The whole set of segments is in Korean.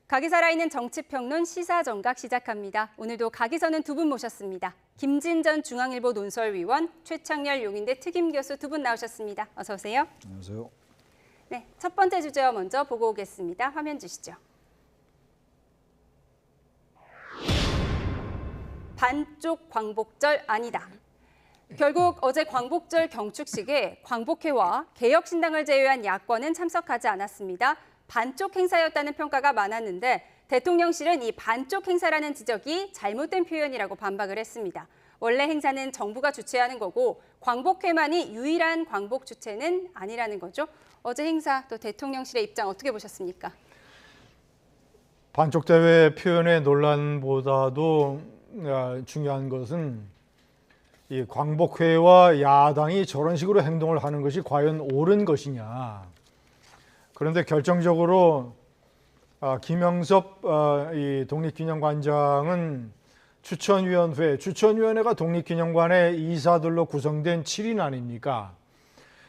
각이 살아있는 정치평론 시사정각 시작합니다. 오늘도 각이서는 두 분 모셨습니다. 김진전 중앙일보 논설위원, 최창렬 용인대 특임교수 두 분 나오셨습니다. 어서 오세요. 안녕하세요. 네, 첫 번째 주제와 먼저 보고 오겠습니다. 화면 주시죠. 반쪽 광복절 아니다. 결국 어제 광복절 경축식에 광복회와 개혁신당을 제외한 야권은 참석하지 않았습니다. 반쪽 행사였다는 평가가 많았는데 대통령실은 이 반쪽 행사라는 지적이 잘못된 표현이라고 반박을 했습니다. 원래 행사는 정부가 주최하는 거고 광복회만이 유일한 광복 주체는 아니라는 거죠. 어제 행사 또 대통령실의 입장 어떻게 보셨습니까? 반쪽 대회 표현의 논란보다도 중요한 것은 이 광복회와 야당이 저런 식으로 행동을 하는 것이 과연 옳은 것이냐. 그런데 결정적으로 김영섭 이 독립기념관장은 추천위원회가 독립기념관의 이사들로 구성된 7인 아닙니까?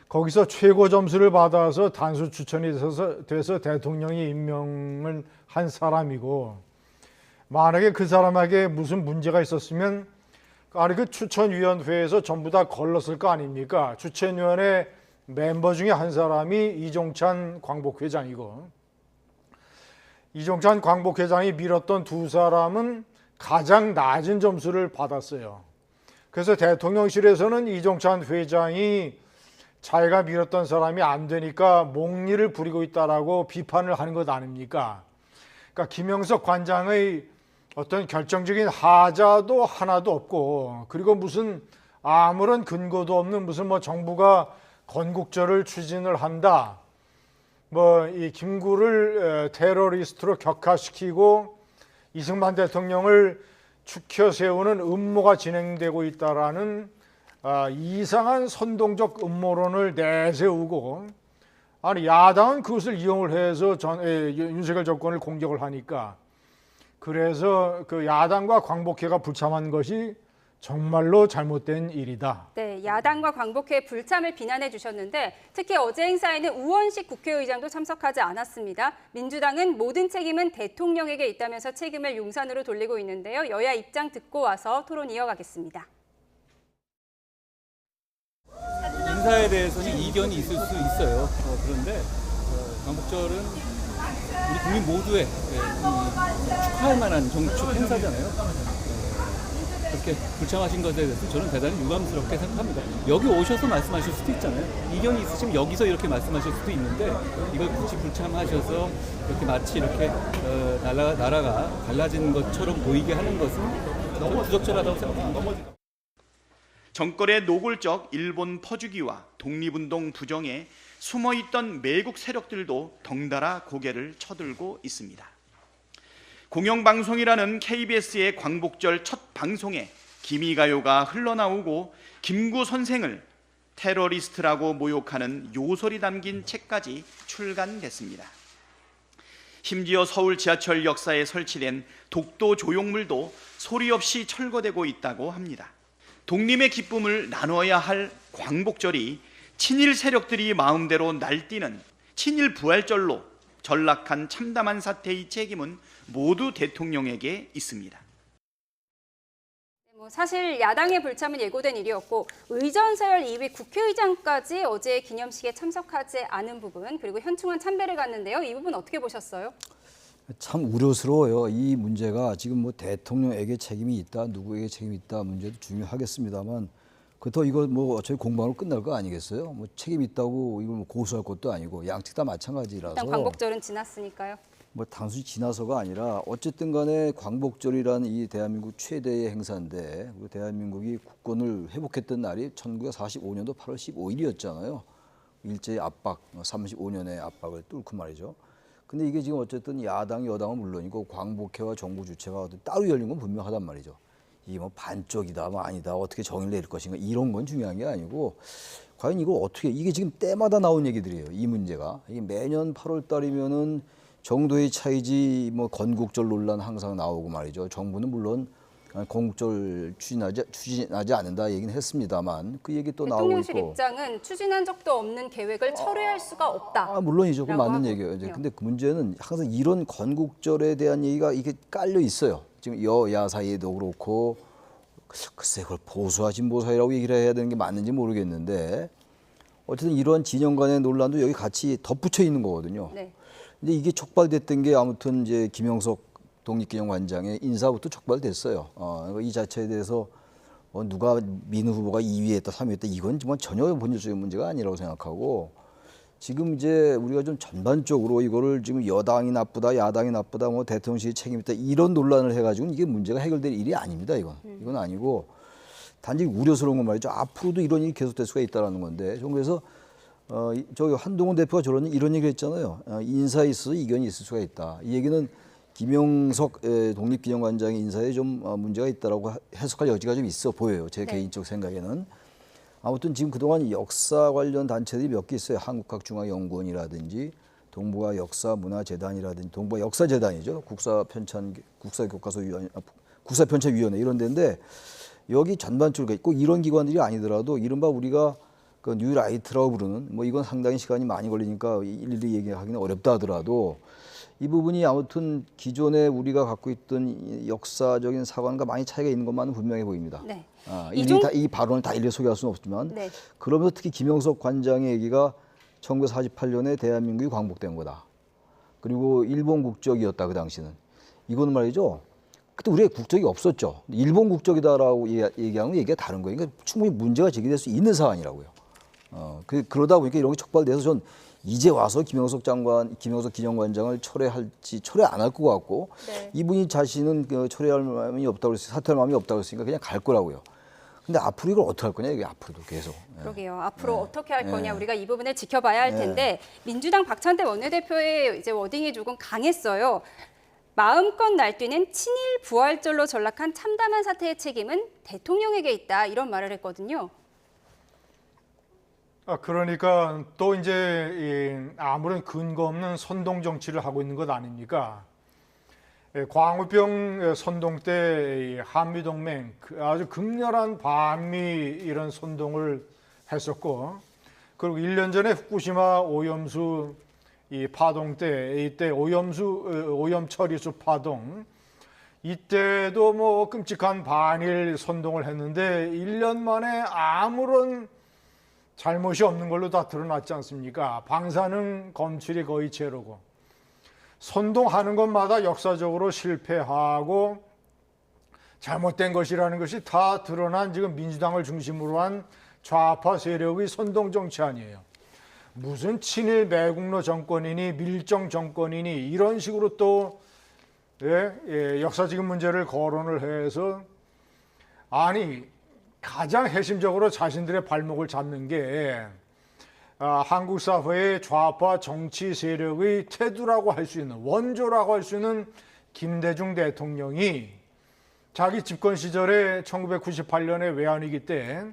거기서 최고 점수를 받아서 단수 추천이 돼서 대통령이 임명을 한 사람이고, 만약에 그 사람에게 무슨 문제가 있었으면 아니 그 추천위원회에서 전부 다 걸렀을 거 아닙니까? 추천위원회 멤버 중에 한 사람이 이종찬 광복회장이고, 이종찬 광복회장이 밀었던 두 사람은 가장 낮은 점수를 받았어요. 그래서 대통령실에서는 이종찬 회장이 자기가 밀었던 사람이 안 되니까 몽리를 부리고 있다라고 비판을 하는 것 아닙니까? 그러니까 김영석 관장의 어떤 결정적인 하자도 하나도 없고, 그리고 무슨 아무런 근거도 없는 무슨 정부가 건국절을 추진을 한다, 이 김구를 테러리스트로 격화시키고 이승만 대통령을 축혀 세우는 음모가 진행되고 있다라는 이상한 선동적 음모론을 내세우고, 아니 야당은 그것을 이용을 해서 윤석열 정권을 공격을 하니까, 그래서 그 야당과 광복회가 불참한 것이 정말로 잘못된 일이다. 네, 야당과 광복회의 불참을 비난해 주셨는데 특히 어제 행사에는 우원식 국회의장도 참석하지 않았습니다. 민주당은 모든 책임은 대통령에게 있다면서 책임을 용산으로 돌리고 있는데요. 여야 입장 듣고 와서 토론 이어가겠습니다. 인사에 대해서는 이견이 있을 수 있어요. 그런데 광복절은 우리 국민 모두의 축하할 만한 정축 행사잖아요. 그렇게 불참하신 것에 대해서 저는 대단히 유감스럽게 생각합니다. 여기 오셔서 말씀하실 수도 있잖아요. 이견이 있으시면 여기서 이렇게 말씀하실 수도 있는데 이걸 굳이 불참하셔서 이렇게 마치 이렇게 나라가 갈라진 것처럼 보이게 하는 것은 너무 부적절하다고 생각합니다. 정권의 노골적 일본 퍼주기와 독립운동 부정에 숨어있던 매국 세력들도 덩달아 고개를 쳐들고 있습니다. 공영방송이라는 KBS의 광복절 첫 방송에 기미가요가 흘러나오고 김구 선생을 테러리스트라고 모욕하는 요설이 담긴 책까지 출간됐습니다. 심지어 서울 지하철 역사에 설치된 독도 조형물도 소리 없이 철거되고 있다고 합니다. 독립의 기쁨을 나눠야 할 광복절이 친일 세력들이 마음대로 날뛰는 친일 부활절로 전락한 참담한 사태의 책임은 모두 대통령에게 있습니다. 사실 야당의 불참은 예고된 일이었고 의전서열 2위 국회의장까지 어제 기념식에 참석하지 않은 부분, 그리고 현충원 참배를 갔는데요. 이 부분 어떻게 보셨어요? 참 우려스러워요. 이 문제가 지금 대통령에게 책임이 있다, 누구에게 책임이 있다 문제도 중요하겠습니다만, 그렇다고 이거 어차피 공방으로 끝날 거 아니겠어요? 책임 있다고 이걸 고소할 것도 아니고 양측 다 마찬가지라서. 일단 광복절은 지났으니까요. 단순히 지나서가 아니라 어쨌든 간에 광복절이라는 이 대한민국 최대의 행사인데, 우리 대한민국이 국권을 회복했던 날이 1945년도 8월 15일이었잖아요. 일제의 압박, 35년의 압박을 뚫고 말이죠. 근데 이게 지금 어쨌든 야당, 여당은 물론이고 광복회와 정부 주체가 따로 열린 건 분명하단 말이죠. 이게 반쪽이다, 아니다, 어떻게 정의를 내릴 것인가 이런 건 중요한 게 아니고, 과연 이거 어떻게, 이게 지금 때마다 나온 얘기들이에요. 이 문제가. 이게 매년 8월 달이면은 정도의 차이지 건국절 논란 항상 나오고 말이죠. 정부는 물론 건국절 추진하지 않는다 얘기는 했습니다만 그 얘기 또 나오고 대통령실 있고. 입장은 추진한 적도 없는 계획을 철회할 수가 없다. 물론이죠. 그 라고 맞는 하고 얘기예요. 있군요. 근데 그 문제는 항상 이런 건국절에 대한 얘기가 이게 깔려 있어요. 지금 여야 사이에도 그렇고 글쎄 그걸 보수와 진보 사이라고 얘기를 해야 되는 게 맞는지 모르겠는데 어쨌든 이런 진영 간의 논란도 여기 같이 덧붙여 있는 거거든요. 네. 근데 이게 촉발됐던 게 아무튼 이제 김영석 독립기념관장의 인사부터 촉발됐어요. 이 자체에 대해서 누가 민우 후보가 2위 했다, 3위 했다 이건 정말 전혀 본질적인 문제가 아니라고 생각하고 지금 이제 우리가 좀 전반적으로 이거를 지금 여당이 나쁘다, 야당이 나쁘다, 뭐 대통령실이 책임 있다 이런 논란을 해가지고는 이게 문제가 해결될 일이 아닙니다. 이건 아니고 단지 우려스러운 건 말이죠. 앞으로도 이런 일이 계속될 수가 있다라는 건데 좀 그래서 저기 한동훈 대표가 이런 얘기를 했잖아요. 인사에 있어서 이견이 있을 수가 있다. 이 얘기는 김영석 독립기념관장의 인사에 좀 문제가 있다라고 해석할 여지가 좀 있어 보여요. 제 네. 개인적 생각에는. 아무튼 지금 그동안 역사 관련 단체들이 몇 개 있어요. 한국학중앙연구원이라든지 동북아 역사문화재단이라든지 동북아 역사재단이죠. 국사편찬위원회 이런 데인데 여기 전반적으로 있고 이런 기관들이 아니더라도 이른바 우리가 그 뉴라이트라고 부르는 뭐 이건 상당히 시간이 많이 걸리니까 일일이 얘기하기는 어렵다 하더라도 이 부분이 아무튼 기존에 우리가 갖고 있던 역사적인 사관과 많이 차이가 있는 것만은 분명해 보입니다. 네. 이 발언을 다 일일이 소개할 수는 없지만 네. 그러면서 특히 김영석 관장의 얘기가 1948년에 대한민국이 광복된 거다. 그리고 일본 국적이었다 그 당시는. 이거는 말이죠. 그때 우리의 국적이 없었죠. 일본 국적이다라고 얘기하는 얘기가 다른 거예요. 그러니까 충분히 문제가 제기될 수 있는 사안이라고요. 그러다 보니까 이런 게 촉발돼서 전 이제 와서 김영석 기념관장을 철회할지 철회 안 할 것 같고 네. 이분이 자신은 철회할 마음이 없다고 그랬어요. 사퇴할 마음이 없다고 했으니까 그냥 갈 거라고요. 근데 앞으로 이걸 어떻게 할 거냐 이게 앞으로도 계속. 그러게요. 앞으로 네. 어떻게 할 거냐 네. 우리가 이 부분을 지켜봐야 할 텐데 민주당 박찬대 원내대표의 이제 워딩이 조금 강했어요. 마음껏 날뛰는 친일 부활절로 전락한 참담한 사태의 책임은 대통령에게 있다 이런 말을 했거든요. 그러니까 또 이제 아무런 근거 없는 선동 정치를 하고 있는 것 아닙니까? 광우병 선동 때 한미동맹 아주 극렬한 반미 이런 선동을 했었고 그리고 1년 전에 후쿠시마 오염수 이 파동 때 이때 오염 처리수 파동 이때도 뭐 끔찍한 반일 선동을 했는데 1년 만에 아무런 잘못이 없는 걸로 다 드러났지 않습니까? 방사능 검출이 거의 제로고 선동하는 것마다 역사적으로 실패하고 잘못된 것이라는 것이 다 드러난 지금 민주당을 중심으로 한 좌파 세력의 선동 정치 아니에요. 무슨 친일 매국노 정권이니 밀정 정권이니 이런 식으로 또 역사적인 문제를 거론을 해서 아니 가장 핵심적으로 자신들의 발목을 잡는 게 한국 사회의 좌파 정치 세력의 태두라고 할 수 있는 원조라고 할 수 있는 김대중 대통령이 자기 집권 시절에 1998년에 외환위기 때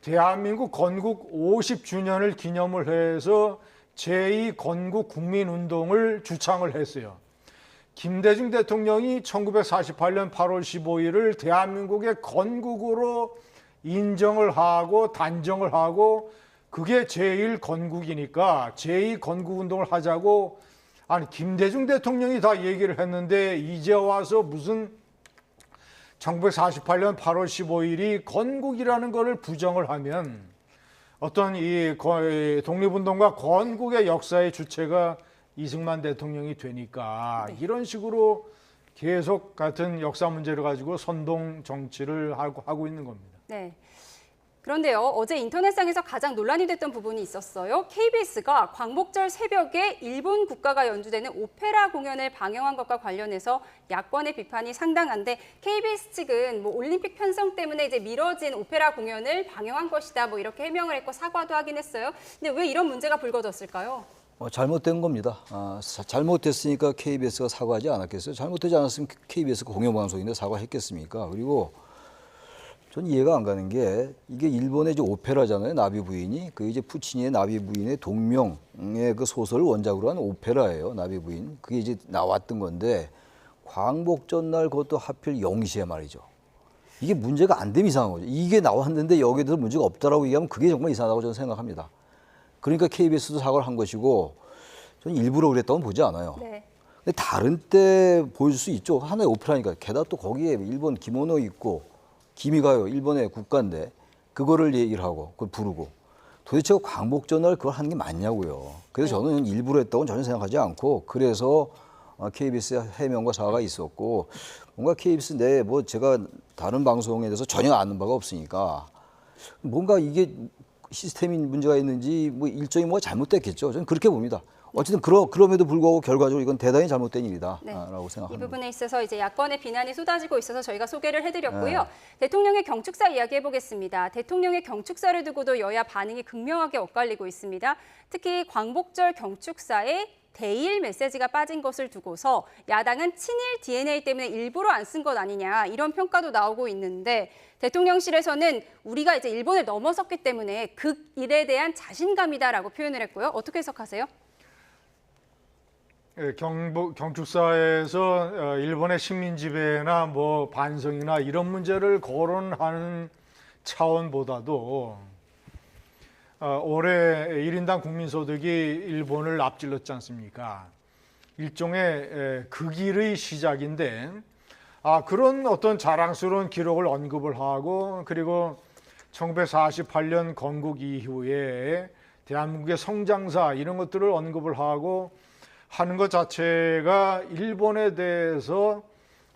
대한민국 건국 50주년을 기념을 해서 제2건국 국민운동을 주창을 했어요. 김대중 대통령이 1948년 8월 15일을 대한민국의 건국으로 인정을 하고 단정을 하고 그게 제1건국이니까 제2건국운동을 하자고 아니 김대중 대통령이 다 얘기를 했는데 이제 와서 무슨 1948년 8월 15일이 건국이라는 것을 부정을 하면 어떤 이 독립운동과 건국의 역사의 주체가 이승만 대통령이 되니까 이런 식으로 계속 같은 역사 문제를 가지고 선동 정치를 하고 있는 겁니다. 네. 그런데요, 어제 인터넷상에서 가장 논란이 됐던 부분이 있었어요. KBS가 광복절 새벽에 일본 국가가 연주되는 오페라 공연을 방영한 것과 관련해서 야권의 비판이 상당한데 KBS 측은 뭐 올림픽 편성 때문에 이제 미뤄진 오페라 공연을 방영한 것이다 뭐 이렇게 해명을 했고 사과도 하긴 했어요. 근데 왜 이런 문제가 불거졌을까요? 잘못된 겁니다. 잘못됐으니까 KBS가 사과하지 않았겠어요? 잘못되지 않았으면 KBS가 공영방송인데 사과했겠습니까? 그리고 전 이해가 안 가는 게 이게 일본의 이제 오페라잖아요. 나비 부인이 그 이제 푸치니의 나비 부인의 동명의 그 소설을 원작으로 한 오페라예요. 나비 부인 그게 이제 나왔던 건데 광복절 날 그것도 하필 0시에 말이죠. 이게 문제가 안 되면 이상한 거죠. 이게 나왔는데 여기에 대해서 문제가 없다라고 얘기하면 그게 정말 이상하다고 저는 생각합니다. 그러니까 KBS도 사과를 한 것이고 저는 일부러 그랬다고는 보지 않아요. 네. 근데 다른 때 보여줄 수 있죠. 하나의 오페라니까. 게다가 또 거기에 일본 기모노 입고 기미가요. 일본의 국가인데 그거를 얘기를 하고 그걸 부르고 도대체 광복절날 그걸 하는 게 맞냐고요. 그래서 저는 일부러 했다고는 전혀 생각하지 않고 그래서 KBS의 해명과 사과가 있었고 뭔가 KBS 내 뭐 제가 다른 방송에 대해서 전혀 아는 바가 없으니까 뭔가 이게 시스템이 문제가 있는지 뭐 일정이 뭐가 잘못됐겠죠. 저는 그렇게 봅니다. 어쨌든 그럼에도 불구하고 결과적으로 이건 대단히 잘못된 일이다라고 네. 생각합니다. 이 부분에 있어서 이제 야권의 비난이 쏟아지고 있어서 저희가 소개를 해드렸고요. 대통령의 경축사 이야기해 보겠습니다. 대통령의 경축사를 두고도 여야 반응이 극명하게 엇갈리고 있습니다. 특히 광복절 경축사에 대일 메시지가 빠진 것을 두고서 야당은 친일 DNA 때문에 일부러 안 쓴 것 아니냐 이런 평가도 나오고 있는데 대통령실에서는 우리가 이제 일본을 넘어섰기 때문에 극일에 대한 자신감이다라고 표현을 했고요. 어떻게 해석하세요? 경축사에서 일본의 식민 지배나 뭐 반성이나 이런 문제를 거론하는 차원보다도 올해 1인당 국민소득이 일본을 앞질렀지 않습니까? 일종의 극일의 시작인데 그런 어떤 자랑스러운 기록을 언급을 하고 그리고 1948년 건국 이후에 대한민국의 성장사 이런 것들을 언급을 하고 하는 것 자체가 일본에 대해서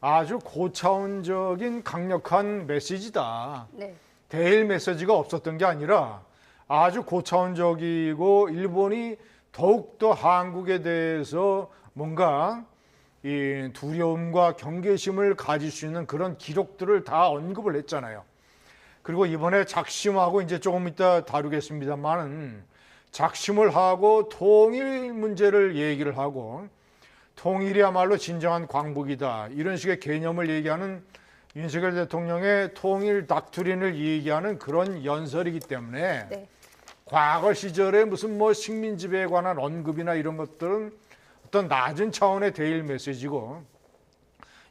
아주 고차원적인 강력한 메시지다. 네. 대일 메시지가 없었던 게 아니라 아주 고차원적이고 일본이 더욱더 한국에 대해서 뭔가 이 두려움과 경계심을 가질 수 있는 그런 기록들을 다 언급을 했잖아요. 그리고 이번에 작심하고 이제 조금 이따 다루겠습니다만은 작심을 하고 통일 문제를 얘기를 하고 통일이야말로 진정한 광복이다. 이런 식의 개념을 얘기하는 윤석열 대통령의 통일 닥트린을 얘기하는 그런 연설이기 때문에 네. 과거 시절에 무슨 뭐 식민 지배에 관한 언급이나 이런 것들은 어떤 낮은 차원의 대일 메시지고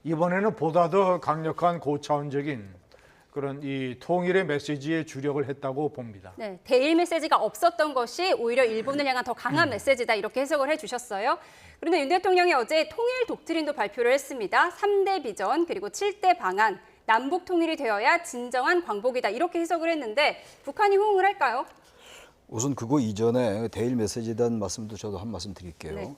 이번에는 보다 더 강력한 고차원적인 그런 이 통일의 메시지에 주력을 했다고 봅니다. 네, 대일 메시지가 없었던 것이 오히려 일본을 향한 더 강한 메시지다 이렇게 해석을 해주셨어요. 그런데 윤 대통령이 어제 통일 독트린도 발표를 했습니다. 3대 비전 그리고 7대 방안, 남북 통일이 되어야 진정한 광복이다 이렇게 해석을 했는데 북한이 호응을 할까요? 우선 그거 이전에 대일 메시지에 대한 말씀도 저도 한 말씀 드릴게요. 네.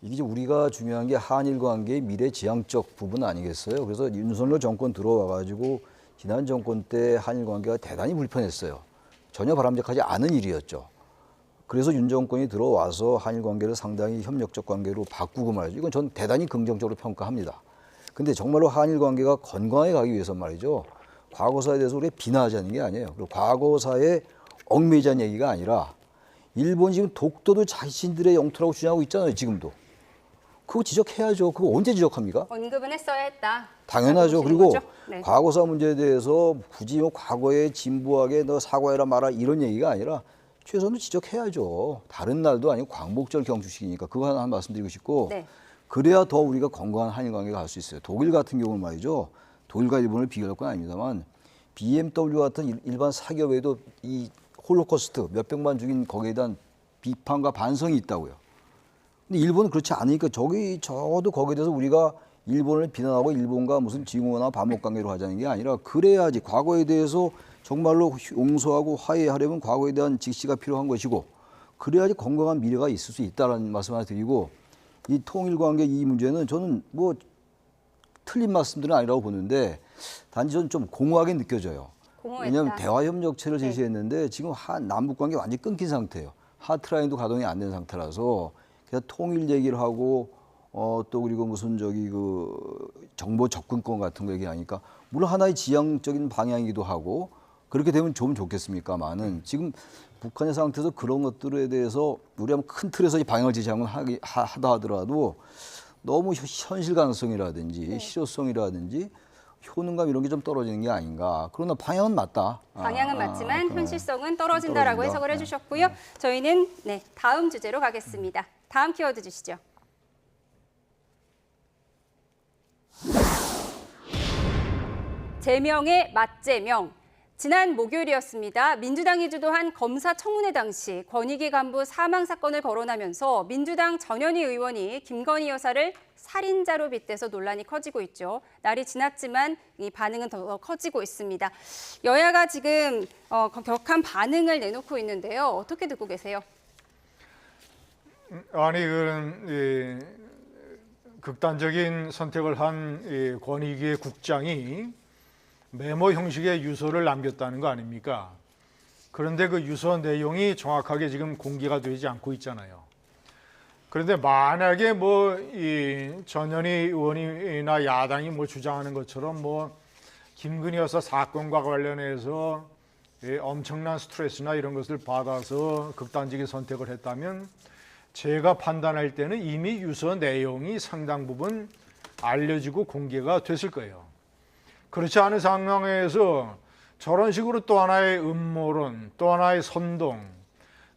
이게 이제 우리가 중요한 게 한일 관계의 미래 지향적 부분 아니겠어요? 그래서 윤석열 정권 들어와가지고 지난 정권 때 한일 관계가 대단히 불편했어요. 전혀 바람직하지 않은 일이었죠. 그래서 윤 정권이 들어와서 한일 관계를 상당히 협력적 관계로 바꾸고 말이죠. 이건 전 대단히 긍정적으로 평가합니다. 근데 정말로 한일 관계가 건강하게 가기 위해서 말이죠. 과거사에 대해서 우리가 비난하자는 게 아니에요. 그리고 과거사에 얽매이자는 얘기가 아니라 일본이 지금 독도도 자신들의 영토라고 주장하고 있잖아요. 지금도. 그거 지적해야죠. 그거 언제 지적합니까? 언급은 했어야 했다. 당연하죠. 그리고 네. 과거사 문제에 대해서 굳이 뭐 과거에 진부하게 너 사과해라 마라 이런 얘기가 아니라 최소한 지적해야죠. 다른 날도 아니고 광복절 경축식이니까 그거 하나 말씀드리고 싶고 네. 그래야 더 우리가 건강한 한일 관계가 갈 수 있어요. 독일 같은 경우는 말이죠. 독일과 일본을 비교할 건 아닙니다만 BMW 같은 일반 사기업에도 이 홀로코스트 몇백만 죽인 거기에 대한 비판과 반성이 있다고요. 근데 일본은 그렇지 않으니까 적어도 거기에 대해서 우리가 일본을 비난하고 일본과 무슨 징후나 반목 관계로 하자는 게 아니라 그래야지 과거에 대해서 정말로 용서하고 화해하려면 과거에 대한 직시가 필요한 것이고 그래야지 건강한 미래가 있을 수 있다는 말씀 하나 드리고 이 통일 관계 이 문제는 저는 뭐 틀린 말씀들은 아니라고 보는데 단지 저는 좀 공허하게 느껴져요. 공허했다. 왜냐하면 대화협력체를 네. 제시했는데 지금 남북 관계 완전히 끊긴 상태예요. 하트라인도 가동이 안 된 상태라서 그래서 통일 얘기를 하고 또 그리고 무슨 그 정보 접근권 같은 거 얘기하니까 물론 하나의 지향적인 방향이기도 하고 그렇게 되면 좀 좋겠습니까만은 지금 북한의 상태에서 그런 것들에 대해서 우리가 큰 틀에서 이 방향을 제시하다 하더라도 너무 현실 가능성이라든지 실효성이라든지 효능감 이런 게 좀 떨어지는 게 아닌가. 그러나 방향은 맞다. 방향은 맞지만 현실성은 떨어진다라고 떨어진다. 해석을 해주셨고요. 저희는 다음 주제로 가겠습니다. 다음 키워드 주시죠. 제명의 맞제명. 지난 목요일이었습니다. 민주당이 주도한 검사청문회 당시 권익위 간부 사망 사건을 거론하면서 민주당 전현희 의원이 김건희 여사를 살인자로 빗대서 논란이 커지고 있죠. 날이 지났지만 이 반응은 더 커지고 있습니다. 여야가 지금 격한 반응을 내놓고 있는데요. 어떻게 듣고 계세요? 아니 극단적인 선택을 한 권익위의 국장이 메모 형식의 유서를 남겼다는 거 아닙니까? 그런데 그 유서 내용이 정확하게 지금 공개가 되지 않고 있잖아요. 그런데 만약에 이 전현희 의원이나 야당이 주장하는 것처럼 김건희 여사 사건과 관련해서 엄청난 스트레스나 이런 것을 받아서 극단적인 선택을 했다면 제가 판단할 때는 이미 유서 내용이 상당 부분 알려지고 공개가 됐을 거예요. 그렇지 않은 상황에서 저런 식으로 또 하나의 음모론, 또 하나의 선동,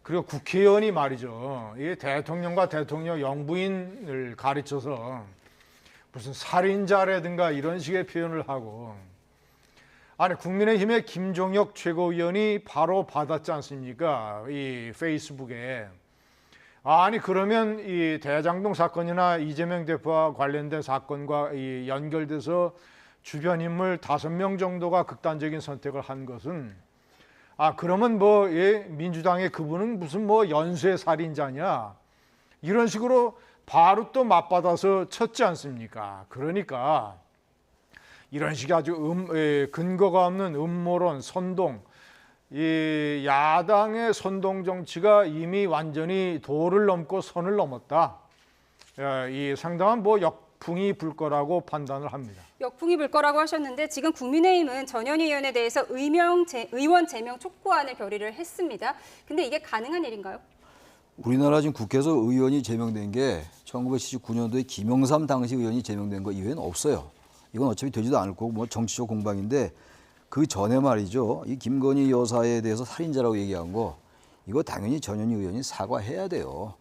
그리고 국회의원이 말이죠. 이 대통령과 대통령 영부인을 가르쳐서 무슨 살인자라든가 이런 식의 표현을 하고, 아니 국민의힘의 김종혁 최고위원이 바로 받았지 않습니까? 이 페이스북에. 아니 그러면 이 대장동 사건이나 이재명 대표와 관련된 사건과 연결돼서 주변 인물 5명 정도가 극단적인 선택을 한 것은 그러면 민주당의 그분은 무슨 연쇄 살인자냐 이런 식으로 바로 또 맞받아서 쳤지 않습니까? 그러니까 이런 식의 아주 근거가 없는 음모론, 선동, 이 야당의 선동 정치가 이미 완전히 도를 넘고 선을 넘었다. 이 상당한 역풍이 불 거라고 판단을 합니다. 역풍이 불 거라고 하셨는데 지금 국민의힘은 전현희 의원에 대해서 의원 제명 촉구안을 결의를 했습니다. 근데 이게 가능한 일인가요? 우리나라 지금 국회에서 의원이 제명된 게 1979년도에 김영삼 당시 의원이 제명된 거 이외에는 없어요. 이건 어차피 되지도 않을 거고 정치적 공방인데 그 전에 말이죠. 이 김건희 여사에 대해서 살인자라고 얘기한 거 이거 당연히 전현희 의원이 사과해야 돼요.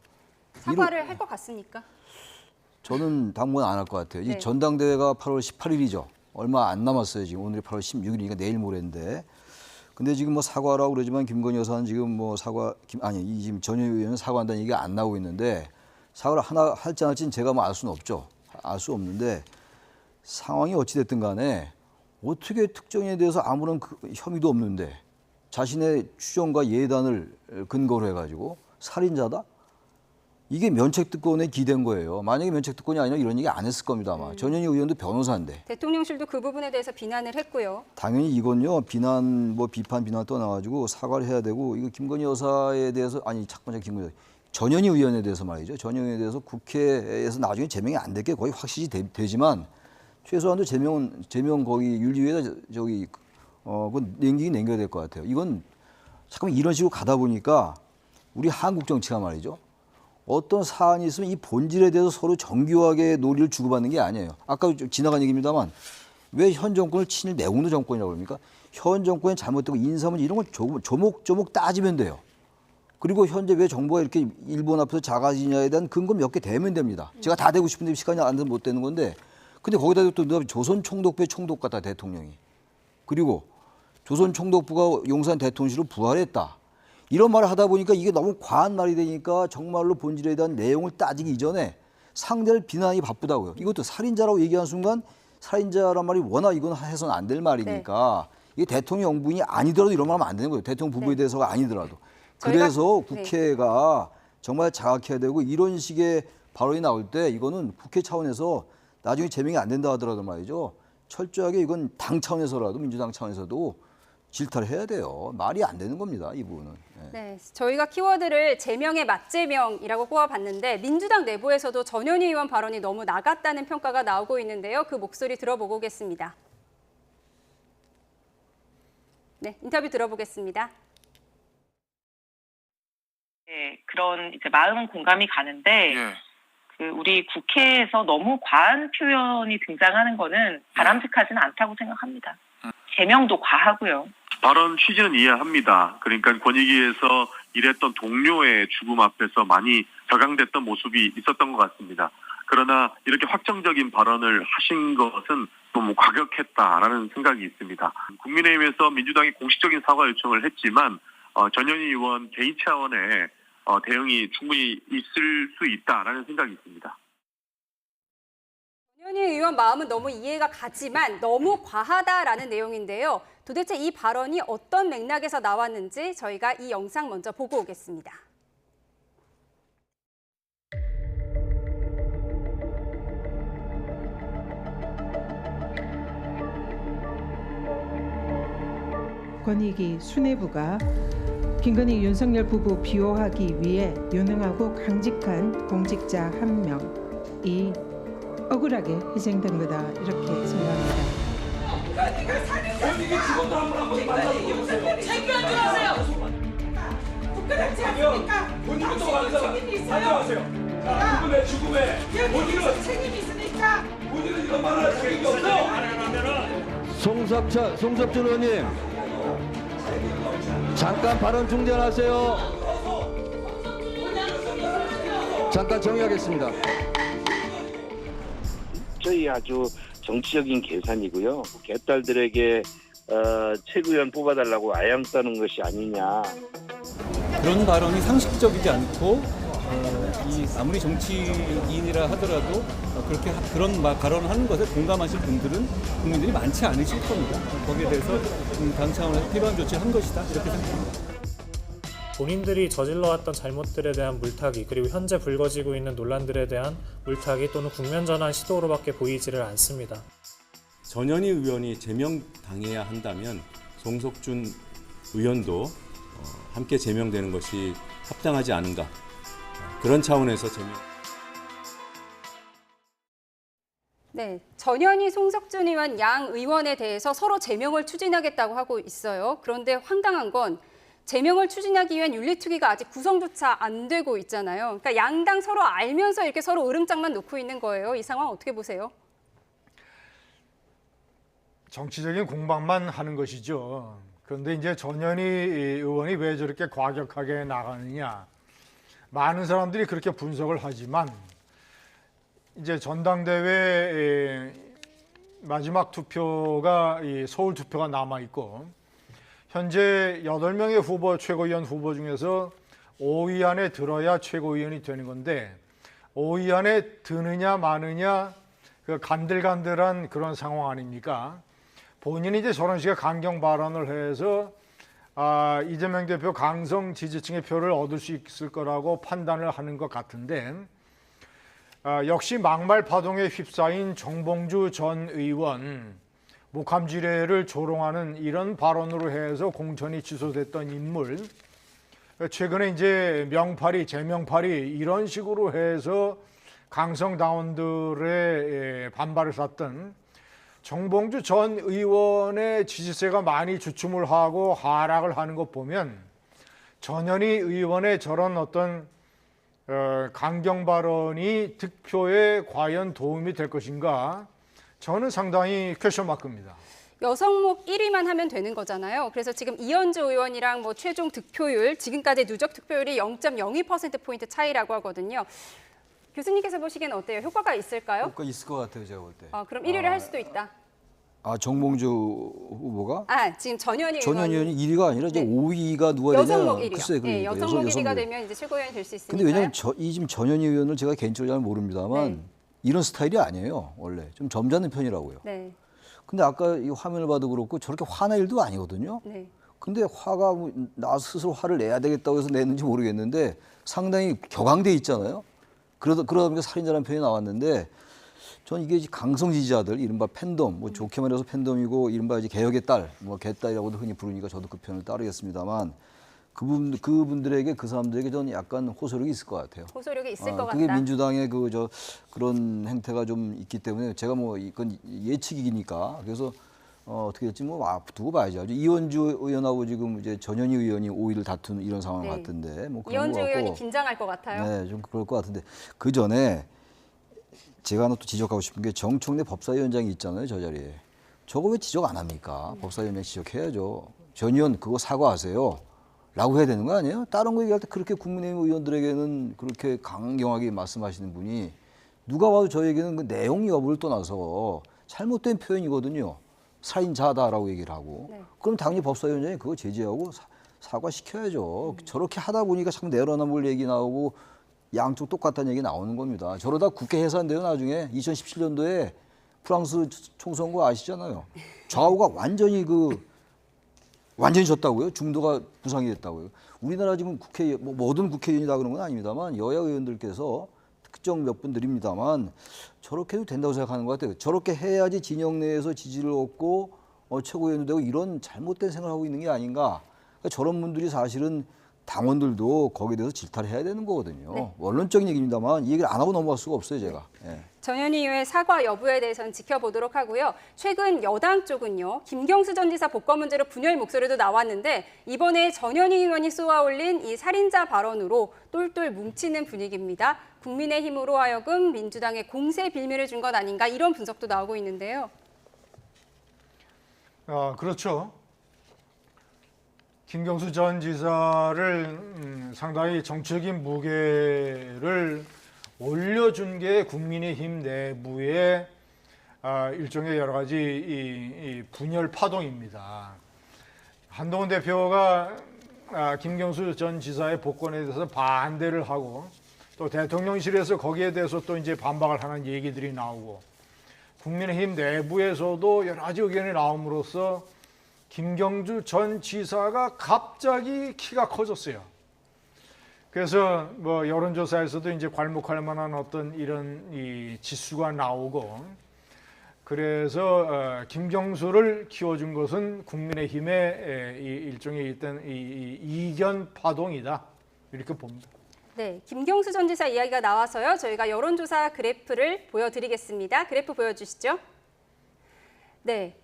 사과를 할 것 같습니까? 저는 당분간 안 할 것 같아요. 네. 이 전당대회가 8월 18일이죠. 얼마 안 남았어요. 지금 오늘이 8월 16일이니까 내일 모레인데. 근데 지금 사과라고 그러지만 김건희 여사는 지금 지금 전현희 의원은 사과한다는 얘기가 안 나오고 있는데 사과를 하나 할지 안 할지는 제가 알 수는 없죠. 알 수 없는데 상황이 어찌 됐든 간에 어떻게 특정인에 대해서 아무런 혐의도 없는데 자신의 추정과 예단을 근거로 해가지고 살인자다? 이게 면책특권에 기댄 거예요. 만약에 면책특권이 아니라 이런 얘기 안 했을 겁니다. 아마. 전현희 의원도 변호사인데. 대통령실도 그 부분에 대해서 비난을 했고요. 당연히 이건요. 비판 비난 떠나가지고 사과를 해야 되고 이거 김건희 여사에 대해서 전현희 의원에 대해서 말이죠. 전현희 의원에 대해서 국회에서 나중에 제명이 안 될 게 거의 확실히 되지만 최소한도 제명 거기 윤리위에다 그건 남겨야 될 것 같아요. 이건 잠깐만 이런 식으로 가다 보니까 우리 한국 정치가 말이죠. 어떤 사안이 있으면 이 본질에 대해서 서로 정교하게 논의를 주고받는 게 아니에요. 아까 좀 지나간 얘기입니다만 왜 현 정권을 친일 내국노 정권이라고 그럽니까? 현 정권이 잘못되고 인사문제 이런 걸 조목조목 따지면 돼요. 그리고 현재 왜 정부가 이렇게 일본 앞에서 작아지냐에 대한 근거 몇 개 대면 됩니다. 제가 다 되고 싶은데 시간이 안 되면 못 되는 건데 근데 거기다 또 누가 조선 총독부의 총독 같다 대통령이. 그리고 조선 총독부가 용산 대통령실로 부활했다. 이런 말을 하다 보니까 이게 너무 과한 말이 되니까 정말로 본질에 대한 내용을 따지기 이전에 상대를 비난하기 바쁘다고요. 이것도 살인자라고 얘기하는 순간 살인자란 말이 워낙 이건 해서는 안 될 말이니까 이게 대통령 영부인이 아니더라도 이런 말 하면 안 되는 거예요. 대통령 부부에 대해서가 아니더라도. 그래서 국회가 정말 자각해야 되고 이런 식의 발언이 나올 때 이거는 국회 차원에서 나중에 제명이 안 된다 하더라도 말이죠. 철저하게 이건 당 차원에서라도 민주당 차원에서도 질타를 해야 돼요. 말이 안 되는 겁니다. 이 부분은. 네, 저희가 키워드를 제명의 맞제명이라고 꼽아봤는데 민주당 내부에서도 전현희 의원 발언이 너무 나갔다는 평가가 나오고 있는데요. 그 목소리 들어보고 오겠습니다. 네, 인터뷰 들어보겠습니다. 네, 그런 마음은 공감이 가는데 우리 국회에서 너무 과한 표현이 등장하는 거는 바람직하지는 않다고 생각합니다. 제명도 과하고요. 발언 취지는 이해합니다. 그러니까 권익위에서 일했던 동료의 죽음 앞에서 많이 격앙됐던 모습이 있었던 것 같습니다. 그러나 이렇게 확정적인 발언을 하신 것은 너무 과격했다라는 생각이 있습니다. 국민의힘에서 민주당이 공식적인 사과 요청을 했지만 전현희 의원 개인 차원의 대응이 충분히 있을 수 있다라는 생각이 있습니다. 전현희 의원 마음은 너무 이해가 가지만 너무 과하다라는 내용인데요. 도대체 이 발언이 어떤 맥락에서 나왔는지 저희가 이 영상 먼저 보고 오겠습니다. 권익위 수뇌부가 김건희 윤석열 부부 비호하기 위해 유능하고 강직한 공직자 한 명이 억울하게 희생된 거다 이렇게 생각합니다. 부끄럽지 않습니까? 본인도 책임이 있어요. 죽음의 본인은 책임이 있으니까 본인은 이런 말을 할 책임이 없어. 송석준 의원님 잠깐 발언 중단하세요. 잠깐 정의하겠습니다. 저희 아주 정치적인 계산이고요. 개딸들에게 최고위원 뽑아달라고 아양 떠는 것이 아니냐. 그런 발언이 상식적이지 않고 아무리 정치인이라 하더라도 그렇게 그런 발언을 하는 것에 공감하실 분들은 국민들이 많지 않으실 겁니다. 거기에 대해서 당 차원에서 필요한 조치를 한 것이다 이렇게 생각합니다. 본인들이 저질러왔던 잘못들에 대한 물타기 그리고 현재 불거지고 있는 논란들에 대한 물타기 또는 국면 전환 시도로밖에 보이지를 않습니다. 전현희 의원이 제명당해야 한다면 송석준 의원도 함께 제명되는 것이 합당하지 않은가 그런 차원에서 제명. 네, 전현희, 송석준 의원 양 의원에 대해서 서로 제명을 추진하겠다고 하고 있어요. 그런데 황당한 건 제명을 추진하기 위한 윤리특위가 아직 구성조차 안 되고 있잖아요. 그러니까 양당 서로 알면서 이렇게 서로 으름장만 놓고 있는 거예요. 이 상황 어떻게 보세요? 정치적인 공방만 하는 것이죠. 그런데 이제 전현희 의원이 왜 저렇게 과격하게 나가느냐. 많은 사람들이 그렇게 분석을 하지만 이제 전당대회 마지막 투표가 서울 투표가 남아 있고 현재 8명의 후보 최고위원 후보 중에서 5위 안에 들어야 최고위원이 되는 건데 5위 안에 드느냐 마느냐 그 간들간들한 그런 상황 아닙니까? 본인이 이제 저런 식의 강경 발언을 해서 이재명 대표 강성 지지층의 표를 얻을 수 있을 거라고 판단을 하는 것 같은데 역시 막말 파동에 휩싸인 정봉주 전 의원 목함지뢰를 조롱하는 이런 발언으로 해서 공천이 취소됐던 인물 최근에 이제 명팔이 제명팔이 이런 식으로 해서 강성당원들의 반발을 샀던 정봉주 전 의원의 지지세가 많이 주춤을 하고 하락을 하는 것 보면 전현희 의원의 저런 어떤 강경 발언이 득표에 과연 도움이 될 것인가 저는 상당히 퀘션 마크입니다. 여성목 1위만 하면 되는 거잖아요. 그래서 지금 이현주 의원이랑 뭐 최종 득표율, 지금까지 누적 득표율이 0.02%포인트 차이라고 하거든요. 교수님께서 보시기엔 어때요? 효과가 있을까요? 효과 있을 것 같아요, 제가 볼 때. 그럼 1위를 할 수도 있다. 정봉주 후보가? 지금 전현희 의원이 1위가 아니라 이제 5위가 누가 되냐? 여성목 1위요. 글쎄, 네, 여성목 1위가 되면 이제 최고위원이 될 수 있으니까요. 근데 왜냐면 지금 전현희 의원을 제가 개인적으로 잘 모릅니다만 네. 이런 스타일이 아니에요, 원래. 좀 점잖은 편이라고요. 네. 근데 아까 이 화면을 봐도 그렇고 저렇게 화낼 일도 아니거든요. 네. 근데 화가 나 스스로 화를 내야 되겠다고 해서 냈는지 모르겠는데 상당히 격앙돼 있잖아요. 그러다 보니까 살인자라는 표현이 나왔는데 전 이게 강성 지지자들, 이른바 팬덤, 뭐 좋게 말해서 팬덤이고 이른바 이제 개혁의 딸, 뭐 개딸이라고도 흔히 부르니까 저도 그 표현을 따르겠습니다만 그분들에게 그 사람들에게 저는 약간 호소력이 있을 것 같아요. 호소력이 있을 것 같다. 그게 민주당의 그런 행태가 좀 있기 때문에 제가 뭐 이건 예측이니까 그래서 어떻게 될지 뭐 두고 봐야죠. 이현주 의원하고 지금 이제 전현희 의원이 5위를 다투는 이런 상황 네. 같은데 뭐 이현주 의원이 긴장할 것 같아요. 네, 좀 그럴 것 같은데 그 전에 제가 하나 또 지적하고 싶은 게 정청래 법사위원장이 있잖아요, 저 자리에. 저거 왜 지적 안 합니까? 법사위원장 지적해야죠. 전 의원 그거 사과하세요. 라고 해야 되는 거 아니에요? 다른 거 얘기할 때 그렇게 국민의힘 의원들에게는 그렇게 강경하게 말씀하시는 분이 누가 봐도 저에게는 그 내용 여부를 떠나서 잘못된 표현이거든요. 살인자다라고 얘기를 하고. 네. 그럼 당연히 법사위원장이 그거 제지하고 사과시켜야죠. 저렇게 하다 보니까 자꾸 내로남불 얘기 나오고 양쪽 똑같다는 얘기 나오는 겁니다. 저러다 국회 해산돼요. 나중에 2017년도에 프랑스 총선거 아시잖아요. 좌우가 완전히 졌다고요. 중도가 부상이 됐다고요. 우리나라 지금 국회 모든 국회의원이 다 그런 건 아닙니다만 여야 의원들께서 특정 몇 분 드립니다만 저렇게 해도 된다고 생각하는 것 같아요. 저렇게 해야지 진영 내에서 지지를 얻고 최고위원도 되고 이런 잘못된 생각을 하고 있는 게 아닌가. 그러니까 저런 분들이 사실은 당원들도 거기에 대해서 질타를 해야 되는 거거든요. 네. 원론적인 얘기입니다만 이 얘기를 안 하고 넘어갈 수가 없어요, 제가. 예. 전현희 의원의 사과 여부에 대해서는 지켜보도록 하고요. 최근 여당 쪽은요. 김경수 전 지사 복권 문제로 분열 목소리도 나왔는데 이번에 전현희 의원이 쏘아올린 이 살인자 발언으로 똘똘 뭉치는 분위기입니다. 국민의힘으로 하여금 민주당에 공세 빌미를 준 것 아닌가 이런 분석도 나오고 있는데요. 그렇죠. 김경수 전 지사를 상당히 정치적인 무게를 올려준 게 국민의힘 내부의 일종의 여러 가지 이 분열 파동입니다. 한동훈 대표가 김경수 전 지사의 복권에 대해서 반대를 하고 또 대통령실에서 거기에 대해서 또 이제 반박을 하는 얘기들이 나오고 국민의힘 내부에서도 여러 가지 의견이 나옴으로써 김경수 전 지사가 갑자기 키가 커졌어요. 그래서 뭐 여론조사에서도 이제 괄목할 만한 어떤 이런 이 지수가 나오고 그래서 김경수를 키워준 것은 국민의힘의 이 일종의 일단 이 이견 파동이다 이렇게 봅니다. 네, 김경수 전 지사 이야기가 나와서요. 저희가 여론조사 그래프를 보여드리겠습니다. 그래프 보여주시죠. 네.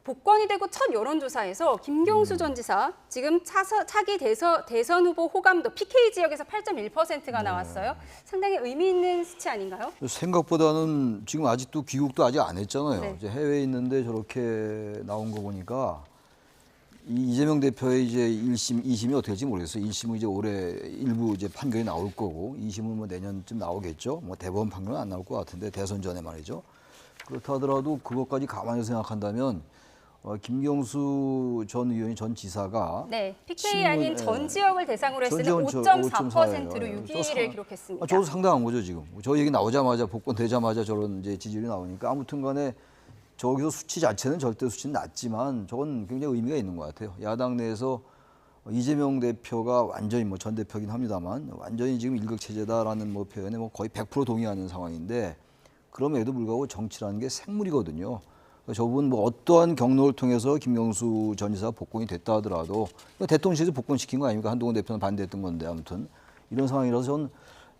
복권이 되고 첫 여론조사에서 김경수 전 지사 지금 차기 대선 후보 호감도 PK 지역에서 8.1%가 나왔어요. 상당히 의미 있는 수치 아닌가요? 생각보다는 지금 아직도 귀국도 아직 안 했잖아요. 네. 이제 해외에 있는데 저렇게 나온 거 보니까 이재명 대표의 이제 1심, 2심이 어떻게 될지 모르겠어요. 1심은 이제 올해 일부 이제 판결이 나올 거고 2심은 뭐 내년쯤 나오겠죠. 뭐 대법원 판결은 안 나올 것 같은데 대선 전에 말이죠. 그렇다 하더라도 그것까지 감안해서 생각한다면 김경수 전 의원이 전 지사가 네, PK 아닌 전 지역을 대상으로 했을 때 5.4%로 6위를 기록했습니다. 저도 상당한 거죠 지금. 저 얘기 나오자마자 복권 되자마자 저런 이제 지지율이 나오니까 아무튼간에 저기서 수치 자체는 절대 수치는 낮지만 저건 굉장히 의미가 있는 것 같아요. 야당 내에서 이재명 대표가 완전히 뭐 전 대표긴 합니다만 완전히 지금 일극 체제다라는 뭐 표현에 뭐 거의 100% 동의하는 상황인데 그럼에도 불구하고 정치라는 게 생물이거든요. 저분 뭐 어떠한 경로를 통해서 김경수 전 지사가 복권이 됐다 하더라도 대통령실에서 복권시킨 거 아닙니까? 한동훈 대표는 반대했던 건데 아무튼 이런 상황이라서 전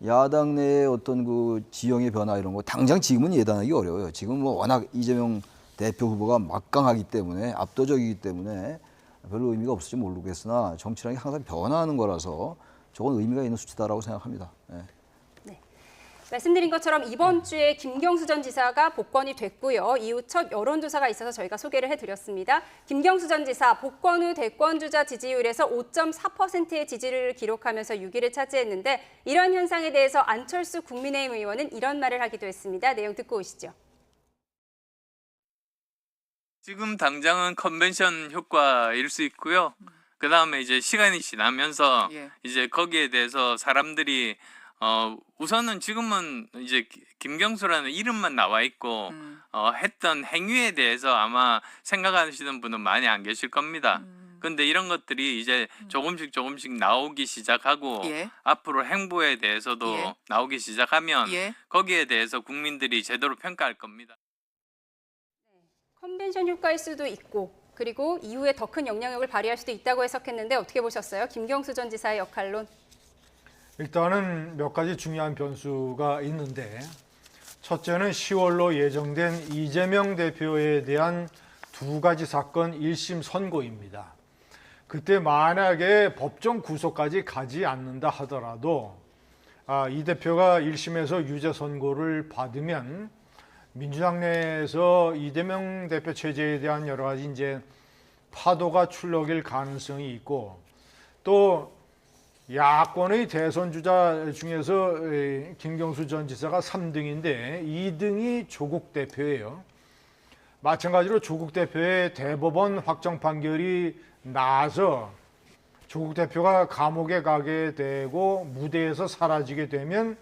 야당 내의 어떤 그 지형의 변화 이런 거 당장 지금은 예단하기 어려워요. 지금 뭐 워낙 이재명 대표 후보가 막강하기 때문에 압도적이기 때문에 별로 의미가 없을지 모르겠으나 정치라는 게 항상 변화하는 거라서 저건 의미가 있는 수치다라고 생각합니다. 네. 말씀드린 것처럼 이번 주에 김경수 전 지사가 복권이 됐고요. 이후 첫 여론조사가 있어서 저희가 소개를 해드렸습니다. 김경수 전 지사 복권 후 대권주자 지지율에서 5.4%의 지지를 기록하면서 6위를 차지했는데 이런 현상에 대해서 안철수 국민의힘 의원은 이런 말을 하기도 했습니다. 내용 듣고 오시죠. 지금 당장은 컨벤션 효과일 수 있고요. 그 다음에 이제 시간이 지나면서 이제 거기에 대해서 사람들이 우선은 지금은 이제 김경수라는 이름만 나와 있고 했던 행위에 대해서 아마 생각하시는 분은 많이 안 계실 겁니다. 근데 이런 것들이 이제 조금씩 나오기 시작하고 앞으로 행보에 대해서도 나오기 시작하면 거기에 대해서 국민들이 제대로 평가할 겁니다. 컨벤션 효과일 수도 있고 그리고 이후에 더 큰 영향력을 발휘할 수도 있다고 해석했는데 어떻게 보셨어요? 김경수 전 지사의 역할론. 일단은 몇 가지 중요한 변수가 있는데 첫째는 10월로 예정된 이재명 대표에 대한 두 가지 사건 1심 선고입니다. 그때 만약에 법정 구속까지 가지 않는다 하더라도 이 대표가 1심에서 유죄 선고를 받으면 민주당 내에서 이재명 대표 체제에 대한 여러 가지 이제 파도가 출렁일 가능성이 있고 또 야권의 대선 주자 중에서 김경수 전 지사가 3등인데 2등이 조국 대표예요. 마찬가지로 조국 대표의 대법원 확정 판결이 나서 조국 대표가 감옥에 가게 되고 무대에서 사라지게 되면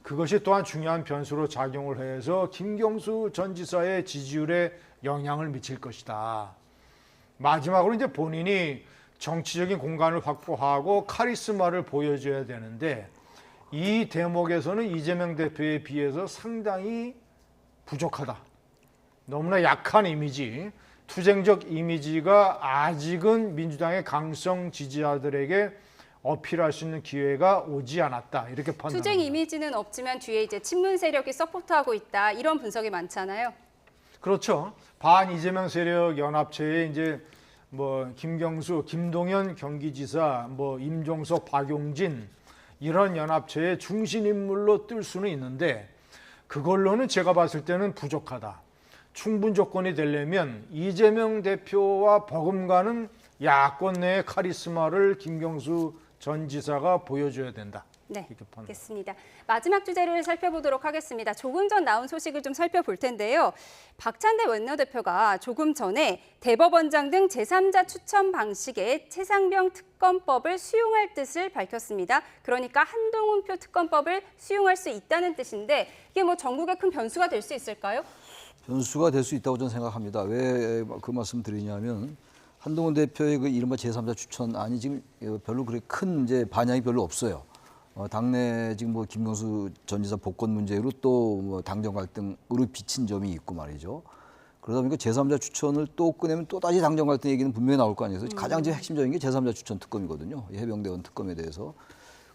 그것이 또한 중요한 변수로 작용을 해서 김경수 전 지사의 지지율에 영향을 미칠 것이다. 마지막으로 이제 본인이 정치적인 공간을 확보하고 카리스마를 보여줘야 되는데 이 대목에서는 이재명 대표에 비해서 상당히 부족하다. 너무나 약한 이미지, 투쟁적 이미지가 아직은 민주당의 강성 지지자들에게 어필할 수 있는 기회가 오지 않았다. 이렇게 판단합니다. 투쟁 이미지는 없지만 뒤에 이제 친문 세력이 서포트하고 있다. 이런 분석이 많잖아요. 그렇죠. 반 이재명 세력 연합체에 이제 뭐 김경수, 김동연 경기지사, 뭐 임종석, 박용진 이런 연합체의 중심 인물로 뜰 수는 있는데 그걸로는 제가 봤을 때는 부족하다. 충분 조건이 되려면 이재명 대표와 버금가는 야권 내의 카리스마를 김경수 전 지사가 보여줘야 된다. 네, 알겠습니다. 마지막 주제를 살펴보도록 하겠습니다. 조금 전 나온 소식을 좀 살펴볼 텐데요. 박찬대 원내대표가 조금 전에 대법원장 등 제3자 추천 방식의 최상병 특검법을 수용할 뜻을 밝혔습니다. 그러니까 한동훈표 특검법을 수용할 수 있다는 뜻인데 이게 뭐 전국에 큰 변수가 될 수 있을까요? 변수가 될 수 있다고 저는 생각합니다. 왜 그 말씀 드리냐면 한동훈 대표의 그 이른바 제3자 추천안이 지금 별로 그렇게 큰 이제 반향이 별로 없어요. 당내 지금 뭐 김경수 전 지사 복권 문제로 또 뭐 당정 갈등으로 비친 점이 있고 말이죠. 그러다 보니까 제3자 추천을 또 꺼내면 또 다시 당정 갈등 얘기는 분명히 나올 거 아니에요. 가장 제일 핵심적인 게 제3자 추천 특검이거든요. 해병대원 특검에 대해서.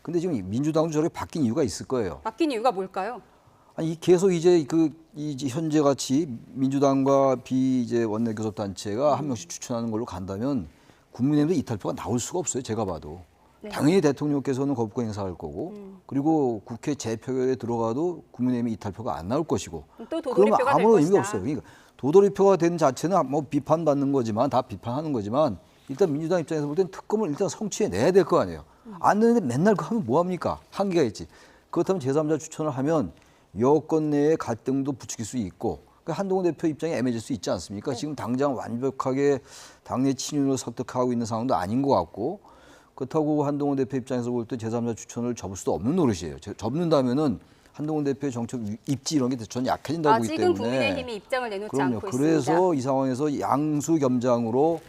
근데 지금 민주당도 저렇게 바뀐 이유가 있을 거예요. 바뀐 이유가 뭘까요? 아니 계속 이제 이제 현재 같이 민주당과 이제 원내 교섭 단체가 한 명씩 추천하는 걸로 간다면 국민의힘도 이탈표가 나올 수가 없어요. 제가 봐도. 네. 당연히 대통령께서는 거부권 행사할 거고 그리고 국회 재표결에 들어가도 국민의힘이 이탈표가 안 나올 것이고 또 그러면 도돌이표가 아무런 될 의미가 것이다. 없어요. 그러니까 도돌이표가 된 자체는 뭐 비판받는 거지만 다 비판하는 거지만 일단 민주당 입장에서 볼 때는 특검을 일단 성취해내야 될 거 아니에요. 안 되는데 맨날 그거 하면 뭐합니까? 한계가 있지. 그렇다면 제3자 추천을 하면 여권 내의 갈등도 부추길 수 있고 한동훈 대표 입장이 애매해질 수 있지 않습니까? 지금 당장 완벽하게 당내 친윤을 설득하고 있는 상황도 아닌 것 같고 그렇다고 한동훈 대표 입장에서 볼 때 제3자 추천을 접을 수도 없는 노릇이에요. 접는다면은 한동훈 대표의 정책 입지 이런 게 전 약해진다고 보기 때문에. 아직은 국민의힘이 입장을 내놓지 그럼요. 않고 그래서 있습니다. 이 상황에서 양수 겸장으로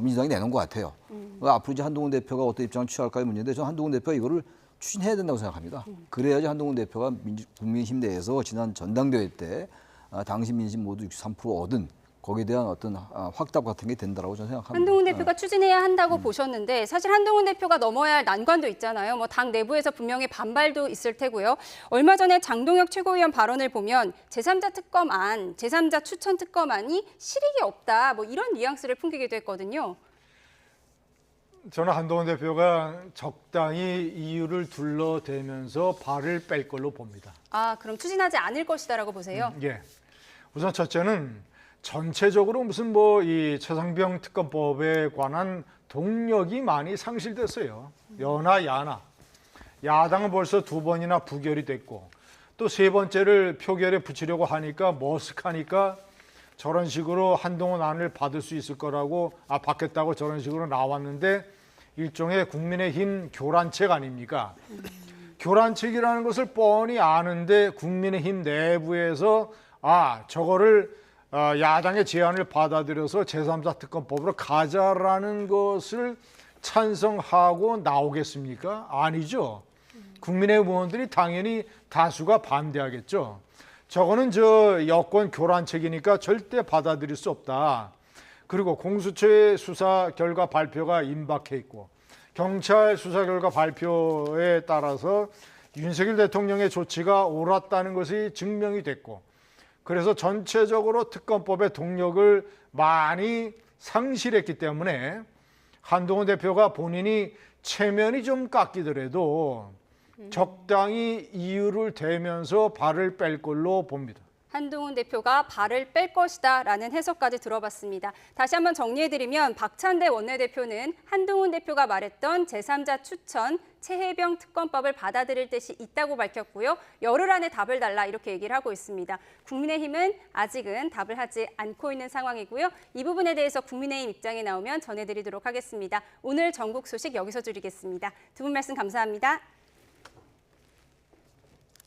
민주당이 내놓은 것 같아요. 앞으로 이제 한동훈 대표가 어떤 입장을 취할까의 문제인데 저는 한동훈 대표가 이거를 추진해야 된다고 생각합니다. 그래야지 한동훈 대표가 국민의힘 내에서 지난 전당대회 때 당신 민심 모두 63% 얻은 거기에 대한 어떤 확답 같은 게 된다고 저는 생각합니다. 한동훈 대표가 추진해야 한다고 보셨는데 사실 한동훈 대표가 넘어야 할 난관도 있잖아요. 뭐 당 내부에서 분명히 반발도 있을 테고요. 얼마 전에 장동혁 최고위원 발언을 보면 제3자 특검안, 제3자 추천 특검안이 실익이 없다. 뭐 이런 뉘앙스를 풍기기도 했거든요. 저는 한동훈 대표가 적당히 이유를 둘러대면서 발을 뺄 걸로 봅니다. 아, 그럼 추진하지 않을 것이다라고 보세요? 예. 우선 첫째는 전체적으로 무슨 뭐 이 최상병 특검법에 관한 동력이 많이 상실됐어요. 여나 야나. 야당은 벌써 2번이나 부결이 됐고 또 3번째를 표결에 붙이려고 하니까 머쓱하니까 저런 식으로 한동훈 안을 받을 수 있을 거라고 받겠다고 저런 식으로 나왔는데 일종의 국민의힘 교란책 아닙니까? 교란책이라는 것을 뻔히 아는데 국민의힘 내부에서 저거를 야당의 제안을 받아들여서 제3자 특검법으로 가자라는 것을 찬성하고 나오겠습니까? 아니죠. 국민의힘 의원들이 당연히 다수가 반대하겠죠. 저거는 여권 교란책이니까 절대 받아들일 수 없다. 그리고 공수처의 수사 결과 발표가 임박해 있고 경찰 수사 결과 발표에 따라서 윤석열 대통령의 조치가 옳았다는 것이 증명이 됐고 그래서 전체적으로 특검법의 동력을 많이 상실했기 때문에 한동훈 대표가 본인이 체면이 좀 깎이더라도 적당히 이유를 대면서 발을 뺄 걸로 봅니다. 한동훈 대표가 발을 뺄 것이다라는 해석까지 들어봤습니다. 다시 한번 정리해드리면 박찬대 원내대표는 한동훈 대표가 말했던 제3자 추천 최혜병 특검법을 받아들일 뜻이 있다고 밝혔고요. 열흘 안에 답을 달라 이렇게 얘기를 하고 있습니다. 국민의힘은 아직은 답을 하지 않고 있는 상황이고요. 이 부분에 대해서 국민의힘 입장이 나오면 전해드리도록 하겠습니다. 오늘 전국 소식 여기서 줄이겠습니다. 두 분 말씀 감사합니다.